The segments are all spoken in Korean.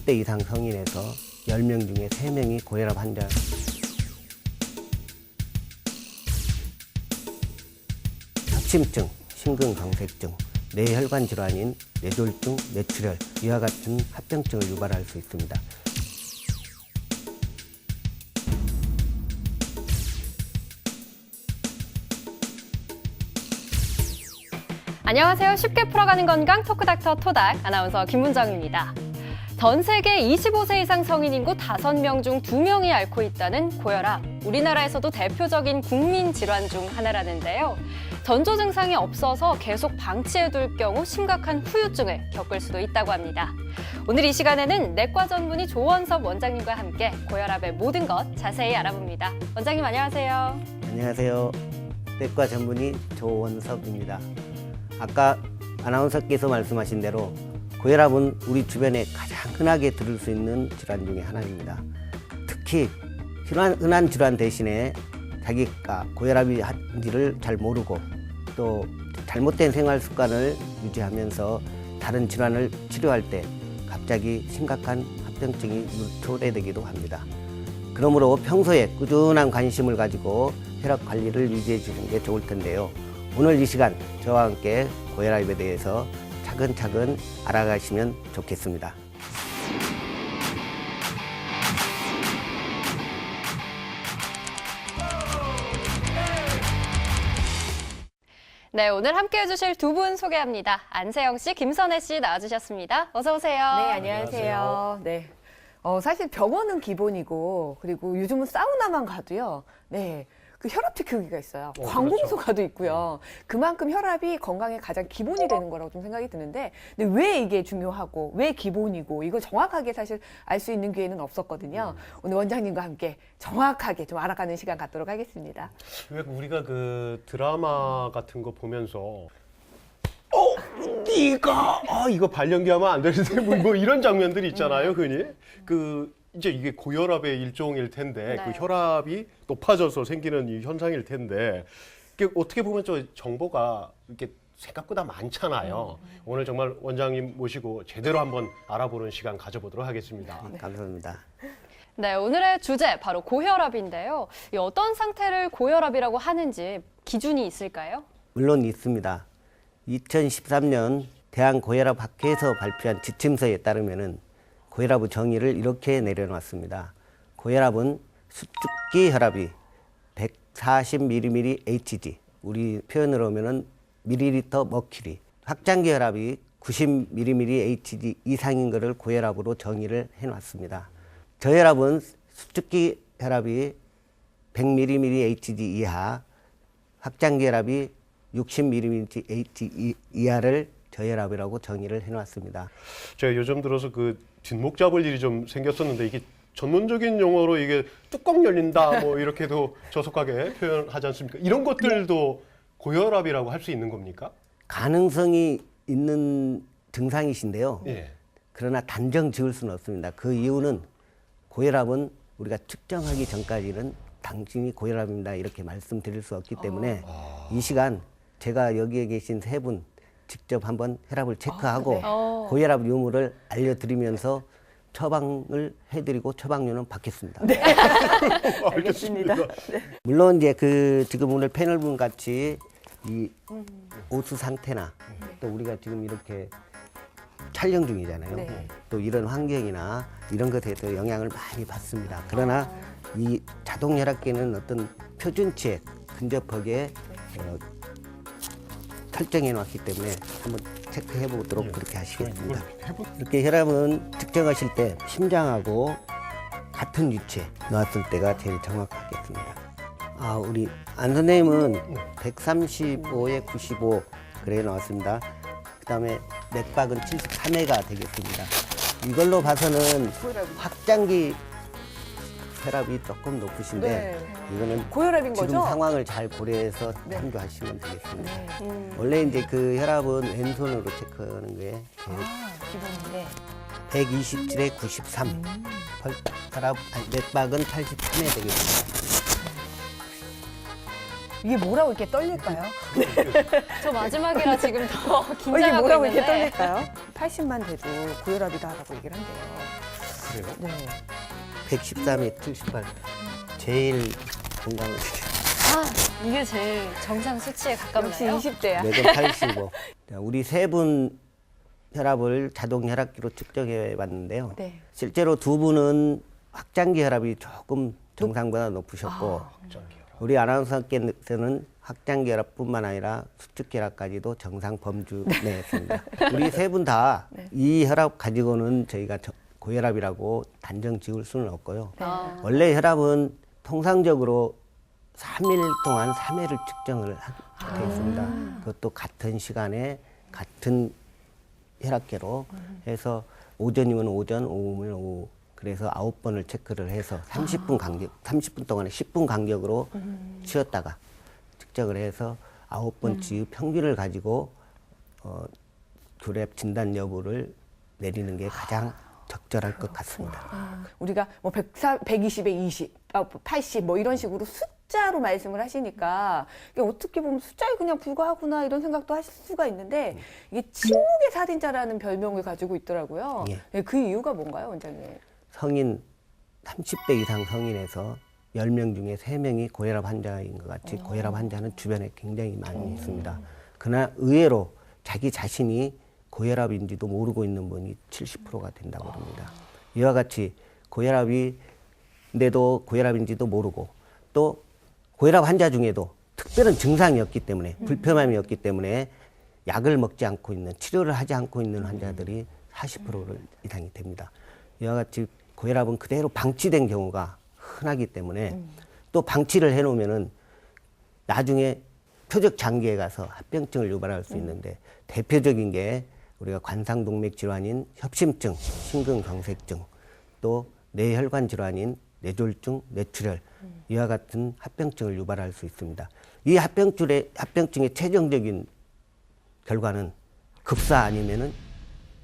60대 이상 성인에서 10명 중에 3명이 고혈압 환자. 협심증, 심근경색증, 뇌혈관 질환인 뇌졸중, 뇌출혈, 이와 같은 합병증을 유발할 수 있습니다. 안녕하세요. 쉽게 풀어가는 건강 토크닥터 토닥 아나운서 김문정입니다. 전 세계 25세 이상 성인 인구 5명 중 2명이 앓고 있다는 고혈압. 우리나라에서도 대표적인 국민 질환 중 하나라는데요. 전조 증상이 없어서 계속 방치해둘 경우 심각한 후유증을 겪을 수도 있다고 합니다. 오늘 이 시간에는 내과 전문의 조원섭 원장님과 함께 고혈압의 모든 것 자세히 알아봅니다. 원장님 안녕하세요. 안녕하세요. 내과 전문의 조원섭입니다. 아까 아나운서께서 말씀하신 대로 고혈압은 우리 주변에 가장 흔하게 들을 수 있는 질환 중에 하나입니다. 특히 흔한 질환 대신에 자기가 고혈압인지를 잘 모르고 또 잘못된 생활 습관을 유지하면서 다른 질환을 치료할 때 갑자기 심각한 합병증이 초래되기도 합니다. 그러므로 평소에 꾸준한 관심을 가지고 혈압 관리를 유지해 주는 게 좋을 텐데요. 오늘 이 시간 저와 함께 고혈압에 대해서 차근차근 알아가시면 좋겠습니다. 네, 오늘 함께 해주실 두 분 소개합니다. 안세영 씨, 김선혜 씨 나와주셨습니다. 어서 오세요. 네, 안녕하세요. 네. 사실 병원은 기본이고, 그리고 요즘은 사우나만 가도요, 네. 그 혈압 체크기가 있어요. 관공서가도 있고요. 그만큼 혈압이 건강의 가장 기본이 되는 거라고 좀 생각이 드는데, 근데 왜 이게 중요하고, 왜 기본이고, 이걸 정확하게 사실 알 수 있는 기회는 없었거든요. 오늘 원장님과 함께 정확하게 좀 알아가는 시간 갖도록 하겠습니다. 왜 우리가 그 드라마 같은 거 보면서 네가 이거 발연기 하면 안 되는데 뭐 이런 장면들이 있잖아요, 흔히. 이제 이게 고혈압의 일종일 텐데 네. 그 혈압이 높아져서 생기는 이 현상일 텐데 이게 어떻게 보면 저 정보가 이렇게 생각보다 많잖아요. 오늘 정말 원장님 모시고 제대로 한번 알아보는 시간 가져보도록 하겠습니다. 감사합니다. 네, 오늘의 주제 바로 고혈압인데요. 이 어떤 상태를 고혈압이라고 하는지 기준이 있을까요? 물론 있습니다. 2013년 대한고혈압학회에서 발표한 지침서에 따르면은 고혈압의 정의를 이렇게 내려놨습니다. 고혈압은 수축기 혈압이 140ml Hg, 우리 표현으로 하면은 밀리리터 머큐리, 확장기 혈압이 90ml Hg 이상인 것을 고혈압으로 정의를 해놨습니다. 저혈압은 수축기 혈압이 100ml Hg 이하, 확장기 혈압이 60ml Hg 이하를 저혈압이라고 정의를 해놨습니다. 제가 요즘 들어서 그 뒷목 잡을 일이 좀 생겼었는데 이게 전문적인 용어로 이게 뚜껑 열린다 뭐 이렇게도 저속하게 표현하지 않습니까? 이런 것들도 고혈압이라고 할 수 있는 겁니까? 가능성이 있는 증상이신데요. 예. 그러나 단정 지을 수는 없습니다. 그 이유는 고혈압은 우리가 측정하기 전까지는 당신이 고혈압입니다 이렇게 말씀드릴 수 없기 때문에 이 시간 제가 여기에 계신 세 분 직접 한번 혈압을 체크하고 네. 고혈압 유무를 알려드리면서 처방을 해드리고 처방료는 받겠습니다. 네. 알겠습니다. 물론 이제 지금 오늘 패널분 같이 이 오수 상태나 또 우리가 지금 이렇게 촬영 중이잖아요. 네. 또 이런 환경이나 이런 것에도 영향을 많이 받습니다. 그러나 이 자동 혈압계는 어떤 표준치에 근접하게 설정해 놨기 때문에 한번 체크해 보도록 그렇게 하시겠습니다. 이렇게 혈압은 측정하실 때 심장하고 같은 위치에 놨을 때가 제일 정확하겠습니다. 우리 안 선생님은 135에 95 그래 나왔습니다. 그 다음에 맥박은 73회가 되겠습니다. 이걸로 봐서는 확장기 혈압이 조금 높으신데 네. 이거는 고혈압인 지금 거죠? 상황을 잘 고려해서 네. 참조하시면 되겠습니다. 네. 원래 이제 그 혈압은 왼손으로 체크하는 게 기본인데. 127에 93. 맥박은 83에 되겠습니다. 이게 뭐라고 이렇게 떨릴까요? 저 마지막이라 지금 더 이게 긴장하고 뭐라고 있는데. 이렇게 떨릴까요? 80만 돼도 고혈압이다라고 얘기를 한대요. 그래요? 네. 113에 78. 제일 건강한 아, 이게 제일 정상 수치에 역시 가깝네요. 20대야. 매건 85. 자, 우리 세 분 혈압을 자동 혈압기로 측정해 봤는데요. 네. 실제로 두 분은 확장기 혈압이 조금 정상보다 높으셨고 우리 아나운서께서는 확장기 혈압뿐만 아니라 수축 혈압까지도 정상 범주 내에 있습니다. 우리 세 분 다 이 혈압 가지고는 저희가 고혈압이라고 단정 지을 수는 없고요. 아. 원래 혈압은 통상적으로 3일 동안 3회를 측정을 하게 있습니다. 그것도 같은 시간에 같은 혈압계로 해서 오전이면 오전, 오후면 오후. 그래서 9번을 체크를 해서 30분 동안에 10분 간격으로 쉬었다가 측정을 해서 9번치 평균을 가지고 고혈압 진단 여부를 내리는 게 가장 적절할 것 같습니다. 우리가 뭐 120에 20, 80 뭐 이런 식으로 숫자로 말씀을 하시니까 이게 어떻게 보면 숫자에 그냥 불과하구나 이런 생각도 하실 수가 있는데 이게 침묵의 살인자라는 별명을 가지고 있더라고요. 예. 네, 그 이유가 뭔가요, 원장님? 성인 30대 이상 성인에서 10명 중에 3명이 고혈압 환자인 것 같이 고혈압 환자는 주변에 굉장히 많이 있습니다. 그러나 의외로 자기 자신이 고혈압인지도 모르고 있는 분이 70%가 된다고 합니다. 이와 같이 고혈압인데도 고혈압인지도 모르고 또 고혈압 환자 중에도 특별한 증상이 없기 때문에 불편함이 없기 때문에 약을 먹지 않고 있는 치료를 하지 않고 있는 환자들이 40% 이상이 됩니다. 이와 같이 고혈압은 그대로 방치된 경우가 흔하기 때문에 또 방치를 해놓으면은 나중에 표적 장기에 가서 합병증을 유발할 수 있는데 대표적인 게 우리가 관상동맥 질환인 협심증, 심근경색증, 또 뇌혈관 질환인 뇌졸중, 뇌출혈 이와 같은 합병증을 유발할 수 있습니다. 이 합병증의 최종적인 결과는 급사 아니면은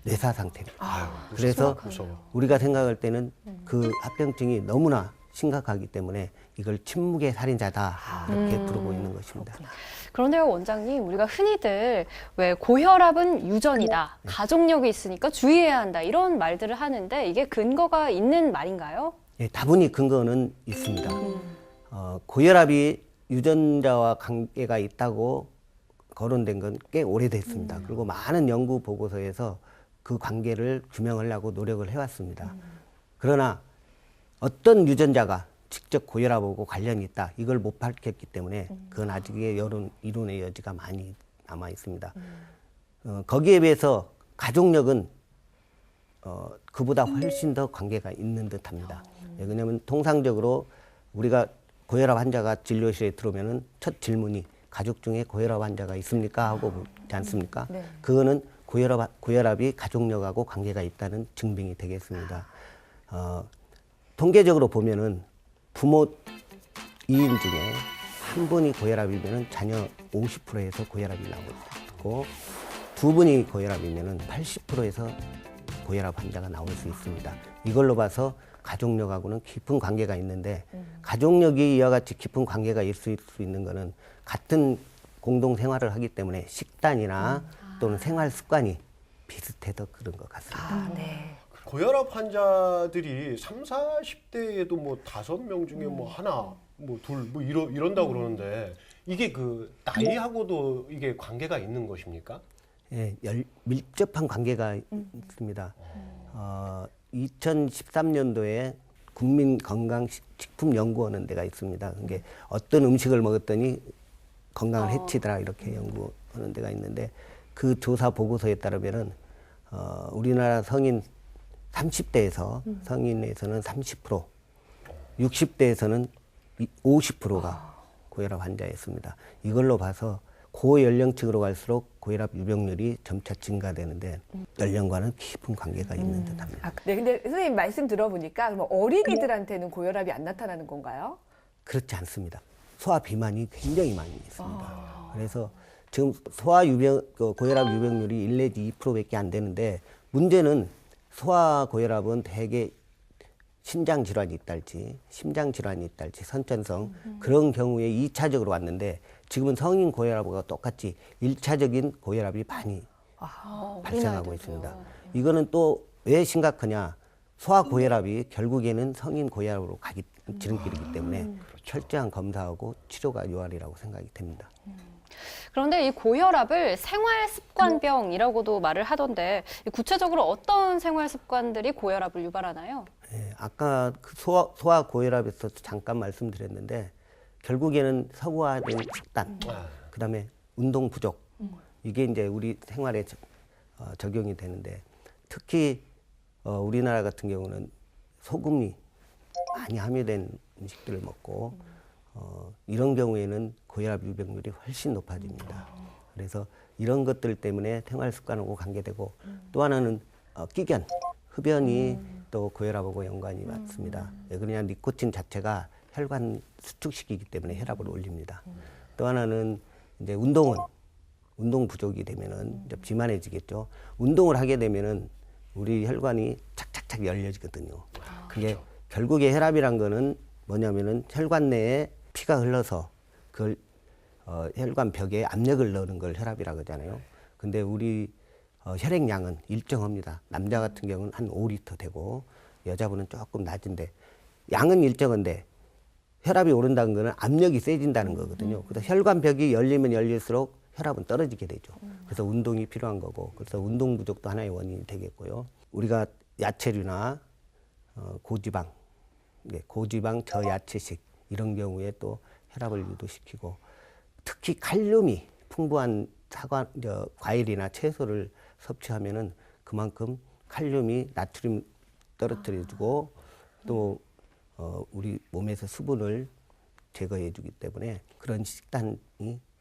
뇌사 상태입니다. 그래서 무서워. 우리가 생각할 때는 그 합병증이 너무나 심각하기 때문에 이걸 침묵의 살인자다 이렇게 부르고 있는 것입니다. 그런데요, 원장님, 우리가 흔히들 왜 고혈압은 유전이다, 가족력이 있으니까 주의해야 한다 이런 말들을 하는데 이게 근거가 있는 말인가요? 예, 다분히 근거는 있습니다. 고혈압이 유전자와 관계가 있다고 거론된 건 꽤 오래됐습니다. 그리고 많은 연구 보고서에서 그 관계를 규명하려고 노력을 해왔습니다. 그러나 어떤 유전자가 직접 고혈압하고 관련이 있다 이걸 못 밝혔기 때문에 그건 아직의 이론의 여지가 많이 남아 있습니다. 거기에 비해서 가족력은 그보다 훨씬 더 관계가 있는 듯합니다. 왜냐하면 통상적으로 우리가 고혈압 환자가 진료실에 들어오면은 첫 질문이 가족 중에 고혈압 환자가 있습니까 하고 묻지 않습니까? 네. 그거는 고혈압이 가족력하고 관계가 있다는 증빙이 되겠습니다. 통계적으로 보면은 부모 2인 중에 한 분이 고혈압이면은 자녀 50%에서 고혈압이 나오고 두 분이 고혈압이면은 80%에서 고혈압 환자가 나올 수 있습니다. 이걸로 봐서 가족력하고는 깊은 관계가 있는데 가족력이 이와 같이 깊은 관계가 있을 수 있는 거는 같은 공동 생활을 하기 때문에 식단이나 또는 생활 습관이 비슷해서 그런 것 같습니다. 네. 고혈압 환자들이 3, 40대에도 뭐 5명 중에 뭐 하나, 뭐 둘, 뭐 이런다고 그러는데 이게 그 나이하고도 이게 관계가 있는 것입니까? 예, 밀접한 관계가 있습니다. 2013년도에 국민건강식품연구원은 데가 있습니다. 그게 어떤 음식을 먹었더니 건강을 해치더라 이렇게 연구하는 데가 있는데 그 조사 보고서에 따르면은 우리나라 성인 30대에서 성인에서는 30%, 60대에서는 50%가 고혈압 환자였습니다. 이걸로 봐서 고연령층으로 갈수록 고혈압 유병률이 점차 증가되는데 연령과는 깊은 관계가 있는 듯합니다. 네, 근데 선생님 말씀 들어보니까 그럼 어린이들한테는 고혈압이 안 나타나는 건가요? 그렇지 않습니다. 소아 비만이 굉장히 많이 있습니다. 그래서 지금 고혈압 유병률이 1 내지 2%밖에 안 되는데 문제는 소아 고혈압은 대개 신장 질환이 있달지 심장 질환이 있달지 선천성 그런 경우에 2차적으로 왔는데 지금은 성인 고혈압과 똑같이 1차적인 고혈압이 많이 발생하고 있습니다. 이거는 또 왜 심각하냐? 소아고혈압이 결국에는 성인 고혈압으로 가기 지름길이기 때문에 철저한 검사하고 치료가 요할이라고 생각이 됩니다. 그런데 이 고혈압을 생활습관병이라고도 말을 하던데 구체적으로 어떤 생활습관들이 고혈압을 유발하나요? 예, 아까 그 소아고혈압에서 잠깐 말씀드렸는데 결국에는 서구화된 식단, 그다음에 운동 부족 이게 이제 우리 생활에 적용이 되는데 특히 우리나라 같은 경우는 소금이 많이 함유된 음식들을 먹고 이런 경우에는 고혈압 유병률이 훨씬 높아집니다. 그래서 이런 것들 때문에 생활 습관하고 관계되고 또 하나는 끼견, 흡연이 또 고혈압하고 연관이 많습니다. 왜 그러냐 니코틴 자체가 혈관 수축시키기 때문에 혈압을 올립니다. 또 하나는 이제 운동 부족이 되면은 이제 비만해지겠죠. 운동을 하게 되면은 우리 혈관이 착착착 열려지거든요. 그게 결국에 혈압이란 거는 뭐냐면은 혈관 내에 피가 흘러서 그걸 혈관 벽에 압력을 넣는 걸 혈압이라고 하잖아요. 근데 우리 혈액량은 일정합니다. 남자 같은 경우는 한 5리터 되고 여자분은 조금 낮은데 양은 일정한데 혈압이 오른다는 거는 압력이 세진다는 거거든요. 그래서 혈관 벽이 열리면 열릴수록 혈압은 떨어지게 되죠. 그래서 운동이 필요한 거고, 그래서 운동 부족도 하나의 원인이 되겠고요. 우리가 야채류나 고지방, 고지방 저야채식 이런 경우에 또 혈압을 유도시키고, 특히 칼륨이 풍부한 과일이나 채소를 섭취하면은 그만큼 칼륨이 나트륨 떨어뜨려주고 또 우리 몸에서 수분을 제거해주기 때문에 그런 식단이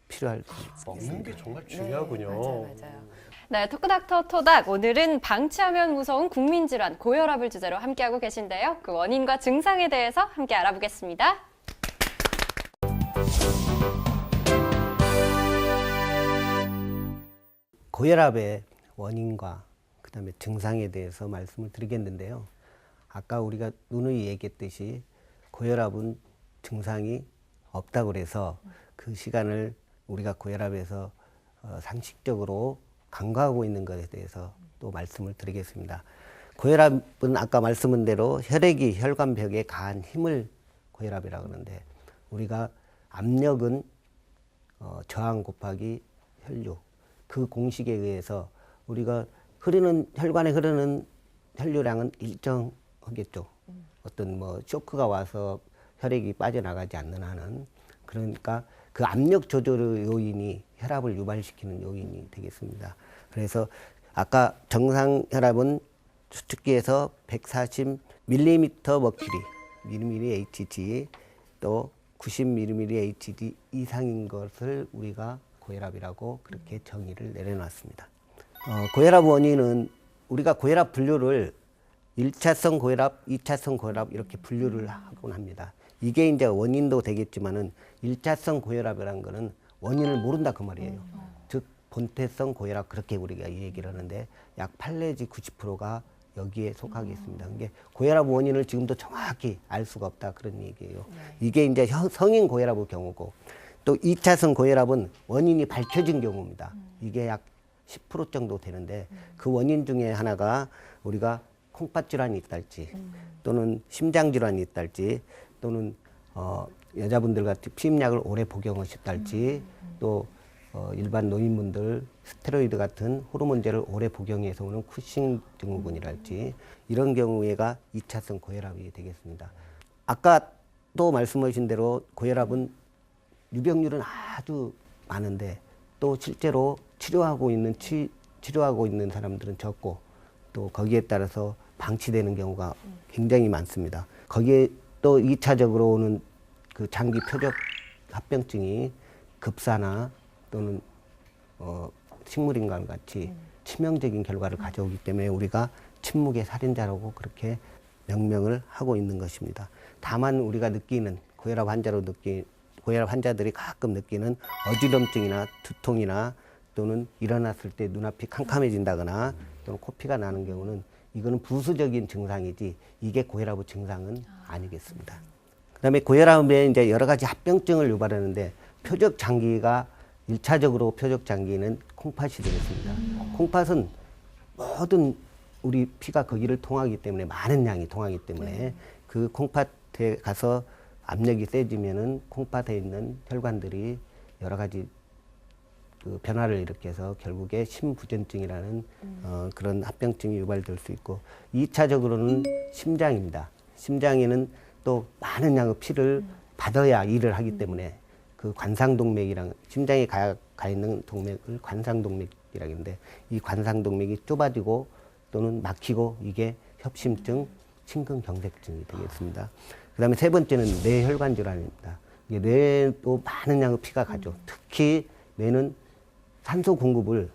필요할 수 먹는 있습니다. 게 정말 중요하군요. 맞아요. 네, 토크닥터 토닥 오늘은 방치하면 무서운 국민질환 고혈압을 주제로 함께하고 계신데요. 그 원인과 증상에 대해서 함께 알아보겠습니다. 고혈압의 원인과 그다음에 증상에 대해서 말씀을 드리겠는데요. 아까 우리가 누누이 얘기했듯이 고혈압은 증상이 없다고 그래서 그 시간을 우리가 고혈압에서 상식적으로 간과하고 있는 것에 대해서 또 말씀을 드리겠습니다. 고혈압은 아까 말씀한 대로 혈액이 혈관벽에 가한 힘을 고혈압이라고 하는데 우리가 압력은 저항 곱하기 혈류 그 공식에 의해서 우리가 혈관에 흐르는 혈류량은 일정하겠죠. 어떤 쇼크가 와서 혈액이 빠져나가지 않는 한은 그러니까 그 압력 조절의 요인이 혈압을 유발시키는 요인이 되겠습니다. 그래서 아까 정상 혈압은 수축기에서 140mm/Hg, mmHg 또 90mmHg 이상인 것을 우리가 고혈압이라고 그렇게 정의를 내려놨습니다. 고혈압 원인은 우리가 고혈압 분류를 1차성 고혈압, 2차성 고혈압 이렇게 분류를 하곤 합니다. 이게 이제 원인도 되겠지만은 1차성 고혈압이라는 거는 원인을 모른다 그 말이에요. 즉 본태성 고혈압 그렇게 우리가 얘기를 하는데 약 8 내지 90%가 여기에 속하겠습니다. 이게 고혈압 원인을 지금도 정확히 알 수가 없다 그런 얘기예요. 이게 이제 성인 고혈압의 경우고 또 2차성 고혈압은 원인이 밝혀진 경우입니다. 이게 약 10% 정도 되는데 그 원인 중에 하나가 우리가 콩팥 질환이 있달지 또는 심장 질환이 있달지 또는 여자분들 같은 피임약을 오래 복용하셨달지 또 일반 노인분들 스테로이드 같은 호르몬제를 오래 복용해서 오는 쿠싱 증후군이랄지 이런 경우에가 2차성 고혈압이 되겠습니다. 아까 또 말씀하신 대로 고혈압은 유병률은 아주 많은데 또 실제로 치료하고 있는 사람들은 적고 또 거기에 따라서 방치되는 경우가 굉장히 많습니다. 거기에 또 2차적으로 오는 그 장기 표적 합병증이 급사나 또는 식물인간 같이 치명적인 결과를 가져오기 때문에 우리가 침묵의 살인자라고 그렇게 명명을 하고 있는 것입니다. 다만 우리가 느끼는 고혈압 환자들이 가끔 느끼는 어지럼증이나 두통이나 또는 일어났을 때 눈앞이 캄캄해진다거나 또는 코피가 나는 경우는 이거는 부수적인 증상이지 이게 고혈압의 증상은 아니겠습니다. 그다음에 고혈압에 이제 여러 가지 합병증을 유발하는데 표적 장기가 1차적으로 표적 장기는 콩팥이 되겠습니다. 콩팥은 모든 우리 피가 거기를 통하기 때문에 많은 양이 통하기 때문에 그 콩팥에 가서 압력이 세지면은 콩팥에 있는 혈관들이 여러 가지 그 변화를 일으켜서 결국에 심부전증이라는 그런 합병증이 유발될 수 있고 2차적으로는 심장입니다. 심장에는 또 많은 양의 피를 받아야 일을 하기 때문에 그 관상동맥이랑 심장에 가 있는 동맥을 관상동맥이라고 하는데 이 관상동맥이 좁아지고 또는 막히고 이게 협심증, 심근경색증이 되겠습니다. 그다음에 세 번째는 뇌혈관 질환입니다. 이게 뇌에도 많은 양의 피가 가죠. 특히 뇌는 산소 공급을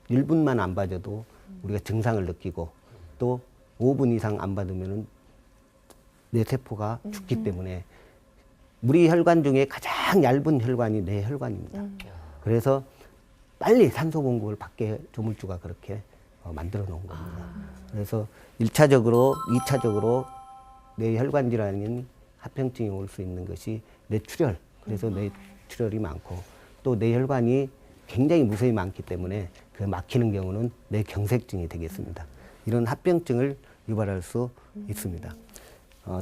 1분만 안 받아도 우리가 증상을 느끼고 또 5분 이상 안 받으면은 뇌세포가 죽기 때문에 우리 혈관 중에 가장 얇은 혈관이 뇌혈관입니다. 그래서 빨리 산소 공급을 받게 조물주가 그렇게 만들어 놓은 겁니다. 그래서 1차적으로, 2차적으로 뇌혈관 질환인 합병증이 올 수 있는 것이 뇌출혈. 그래서 뇌출혈이 많고 또 뇌혈관이 굉장히 무수히 많기 때문에 그 막히는 경우는 뇌경색증이 되겠습니다. 이런 합병증을 유발할 수 있습니다.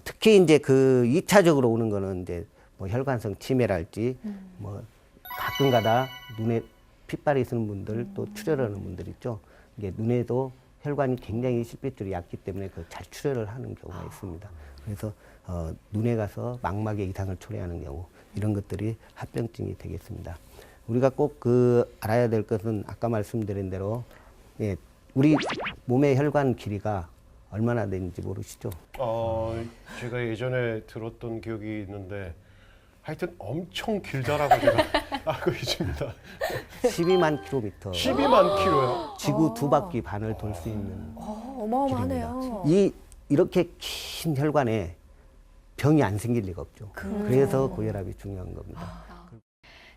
특히 이제 그 2차적으로 오는 거는 이제 뭐 혈관성 치매랄지 뭐 가끔가다 눈에 핏발이 있는 분들 또 출혈하는 분들 있죠. 이게 눈에도 혈관이 굉장히 실핏줄이 얇기 때문에 그 잘 출혈을 하는 경우가 있습니다. 그래서 눈에 가서 망막에 이상을 초래하는 경우 이런 것들이 합병증이 되겠습니다. 우리가 꼭 그 알아야 될 것은 아까 말씀드린 대로 예, 우리 몸의 혈관 길이가 얼마나 되는지 모르시죠? 제가 예전에 들었던 기억이 있는데 하여튼 엄청 길다라고 제가 알고 있습니다. 12만 킬로미터. 12만 킬로요? 지구 두 바퀴 반을 돌 수 있는 어마어마하네요. 이렇게 긴 혈관에 병이 안 생길 리가 없죠. 그래서 고혈압이 중요한 겁니다.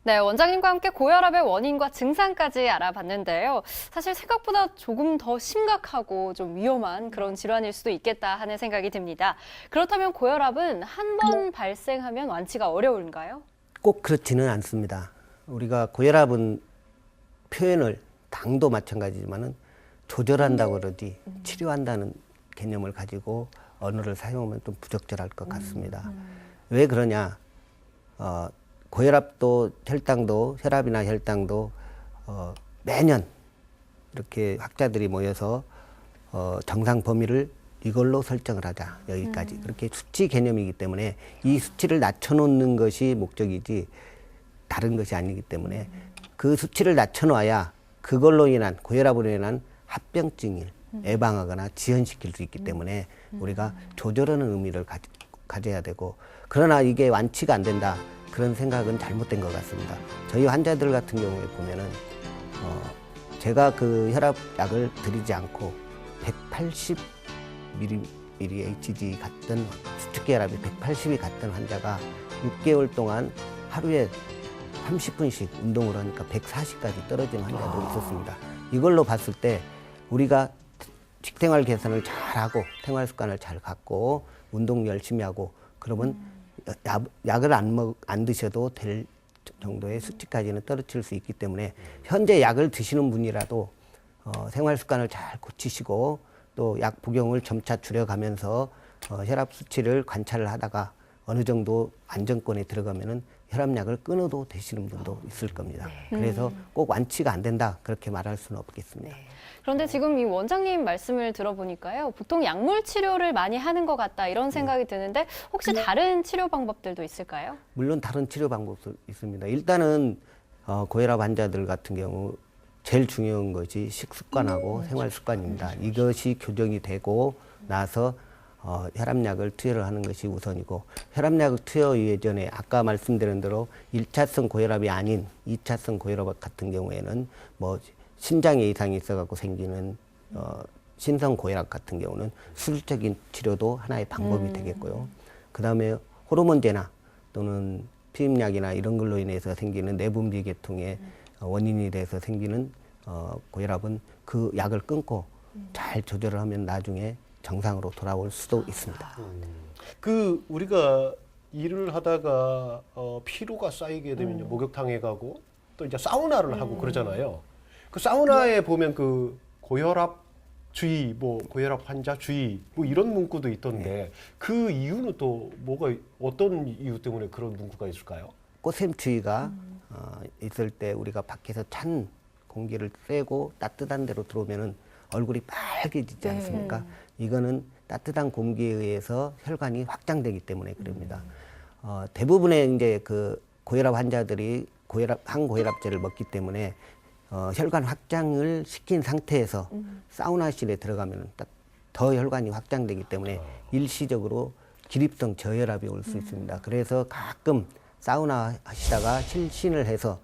네, 원장님과 함께 고혈압의 원인과 증상까지 알아봤는데요. 사실 생각보다 조금 더 심각하고 좀 위험한 그런 질환일 수도 있겠다 하는 생각이 듭니다. 그렇다면 고혈압은 한 번 발생하면 완치가 어려운가요? 꼭 그렇지는 않습니다. 우리가 고혈압은 표현을 당도 마찬가지지만은 조절한다고 그러지 치료한다는 개념을 가지고 언어를 사용하면 좀 부적절할 것 같습니다. 왜 그러냐? 고혈압도 혈당도 혈압이나 혈당도 매년 이렇게 학자들이 모여서 정상 범위를 이걸로 설정을 하자 여기까지 그렇게 수치 개념이기 때문에 이 수치를 낮춰놓는 것이 목적이지 다른 것이 아니기 때문에 그 수치를 낮춰놔야 그걸로 인한 고혈압으로 인한 합병증을 예방하거나 지연시킬 수 있기 때문에 우리가 조절하는 의미를 가져야 되고 그러나 이게 완치가 안 된다. 그런 생각은 잘못된 것 같습니다. 저희 환자들 같은 경우에 보면은 제가 그 혈압약을 드리지 않고 180mmHg 갔던 수축기 혈압이 180이 갔던 환자가 6개월 동안 하루에 30분씩 운동을 하니까 140까지 떨어진 환자도 있었습니다. 이걸로 봤을 때 우리가 식생활 개선을 잘하고 생활 습관을 잘 갖고 운동 열심히 하고 그러면 약을 안 드셔도 될 정도의 수치까지는 떨어질 수 있기 때문에 현재 약을 드시는 분이라도 생활 습관을 잘 고치시고 또 약 복용을 점차 줄여가면서 혈압 수치를 관찰을 하다가 어느 정도 안정권에 들어가면은 혈압약을 끊어도 되시는 분도 있을 겁니다. 그래서 꼭 완치가 안 된다 그렇게 말할 수는 없겠습니다. 그런데 지금 이 원장님 말씀을 들어보니까요. 보통 약물 치료를 많이 하는 것 같다 이런 생각이 드는데 혹시 다른 치료 방법들도 있을까요? 물론 다른 치료 방법도 있습니다. 일단은 고혈압 환자들 같은 경우 제일 중요한 것이 식습관하고 생활습관입니다. 이것이 교정이 되고 나서 혈압약을 투여를 하는 것이 우선이고 혈압약을 투여 예전에 아까 말씀드린 대로 1차성 고혈압이 아닌 2차성 고혈압 같은 경우에는 뭐 신장에 이상이 있어갖고 생기는 신성 고혈압 같은 경우는 수술적인 치료도 하나의 방법이 되겠고요. 그 다음에 호르몬제나 또는 피임약이나 이런 걸로 인해서 생기는 내분비 계통의 원인이 돼서 생기는 고혈압은 그 약을 끊고 잘 조절을 하면 나중에 정상으로 돌아올 수도 있습니다. 그 우리가 일을 하다가 피로가 쌓이게 되면 이제 목욕탕에 가고 또 이제 사우나를 하고 그러잖아요. 그 사우나에 보면 그 고혈압 주의, 뭐 고혈압 환자 주의, 뭐 이런 문구도 있던데 그 이유는 또 뭐가 어떤 이유 때문에 그런 문구가 있을까요? 꽃샘추위가 있을 때 우리가 밖에서 찬 공기를 쐬고 따뜻한 데로 들어오면은 얼굴이 빨개지지 않습니까? 이거는 따뜻한 공기에 의해서 혈관이 확장되기 때문에 그럽니다. 대부분의 이제 그 고혈압 환자들이 항고혈압제를 먹기 때문에 혈관 확장을 시킨 상태에서 사우나실에 들어가면 더 혈관이 확장되기 때문에 일시적으로 기립성 저혈압이 올 수 있습니다. 그래서 가끔 사우나 하시다가 실신을 해서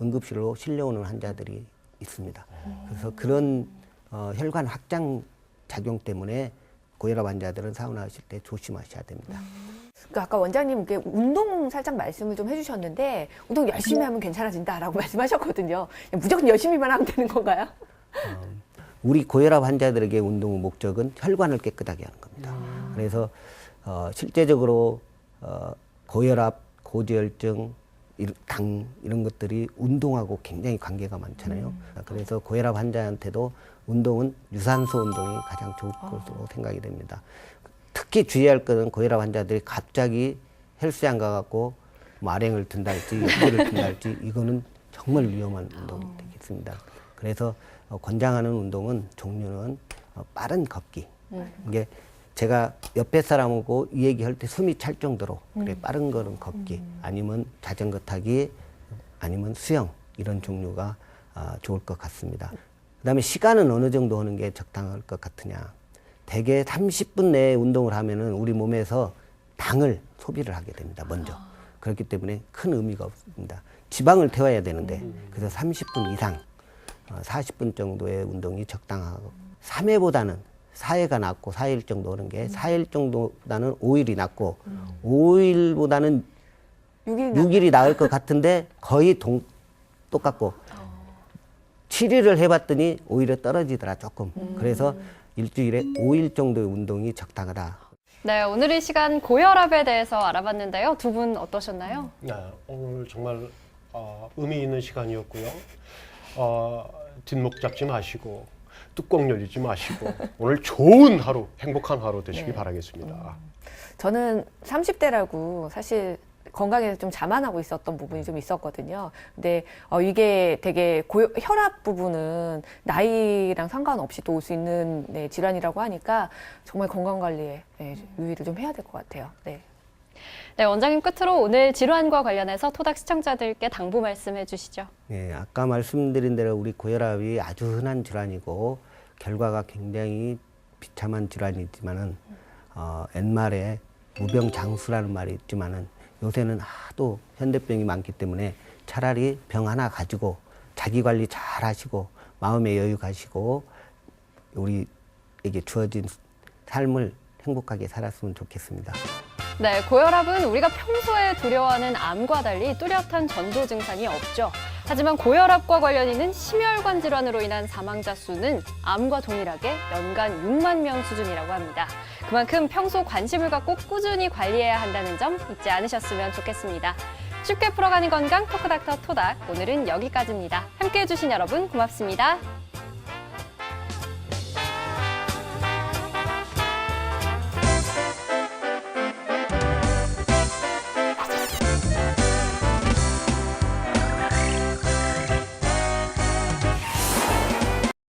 응급실로 실려오는 환자들이 있습니다. 그래서 그런 혈관 확장 작용 때문에 고혈압 환자들은 사우나 하실 때 조심하셔야 됩니다. 그러니까 아까 원장님 이렇게 운동 살짝 말씀을 좀 해주셨는데 운동 열심히 하면 괜찮아진다라고 말씀하셨거든요. 무조건 열심히만 하면 되는 건가요? 우리 고혈압 환자들에게 운동의 목적은 혈관을 깨끗하게 하는 겁니다. 그래서 실제적으로 고혈압, 고지혈증, 당 이런 것들이 운동하고 굉장히 관계가 많잖아요. 그래서 고혈압 환자한테도 운동은 유산소 운동이 가장 좋을 것으로 생각이 됩니다. 특히 주의할 것은 고혈압 환자들이 갑자기 헬스장 가갖고 뭐 아령을 든달지 역기를 든달지 이거는 정말 위험한 운동이 되겠습니다. 그래서 권장하는 운동은 종류는 빠른 걷기. 이게 제가 옆에 사람하고 이 얘기할 때 숨이 찰 정도로 그래 빠른 걸음 걷기 아니면 자전거 타기 아니면 수영 이런 종류가 좋을 것 같습니다. 그다음에 시간은 어느 정도 하는 게 적당할 것 같으냐. 대개 30분 내에 운동을 하면은 우리 몸에서 당을 소비를 하게 됩니다. 먼저. 그렇기 때문에 큰 의미가 없습니다. 지방을 태워야 되는데 그래서 30분 이상 40분 정도의 운동이 적당하고 3회보다는 4회가 낫고 4일 정도 하는 게 4일 정도보다는 5일이 낫고 5일보다는 6일이 나을 것 같은데 거의 똑같고 7일을 해봤더니 오히려 떨어지더라 조금. 그래서 일주일에 5일 정도의 운동이 적당하다. 네, 오늘 이 시간 고혈압에 대해서 알아봤는데요. 두 분 어떠셨나요? 오늘 정말 의미 있는 시간이었고요. 뒷목 잡지 마시고 뚜껑 열리지 마시고 오늘 좋은 하루, 행복한 하루 되시기 바라겠습니다. 저는 30대라고 사실 건강에 좀 자만하고 있었던 부분이 좀 있었거든요. 근데 이게 되게 혈압 부분은 나이랑 상관없이 또 올 수 있는 질환이라고 하니까 정말 건강 관리에 유의를 좀 해야 될 것 같아요. 네. 네, 원장님 끝으로 오늘 질환과 관련해서 토닥 시청자들께 당부 말씀해 주시죠. 네, 아까 말씀드린 대로 우리 고혈압이 아주 흔한 질환이고 결과가 굉장히 비참한 질환이지만은 옛말에 무병장수라는 말이 있지만은 요새는 하도 현대병이 많기 때문에 차라리 병 하나 가지고 자기 관리 잘 하시고 마음의 여유 가시고 우리에게 주어진 삶을 행복하게 살았으면 좋겠습니다. 네, 고혈압은 우리가 평소에 두려워하는 암과 달리 뚜렷한 전조 증상이 없죠. 하지만 고혈압과 관련 있는 심혈관 질환으로 인한 사망자 수는 암과 동일하게 연간 6만 명 수준이라고 합니다. 그만큼 평소 관심을 갖고 꾸준히 관리해야 한다는 점 잊지 않으셨으면 좋겠습니다. 쉽게 풀어가는 건강 토크닥터 토닥 오늘은 여기까지입니다. 함께해 주신 여러분 고맙습니다.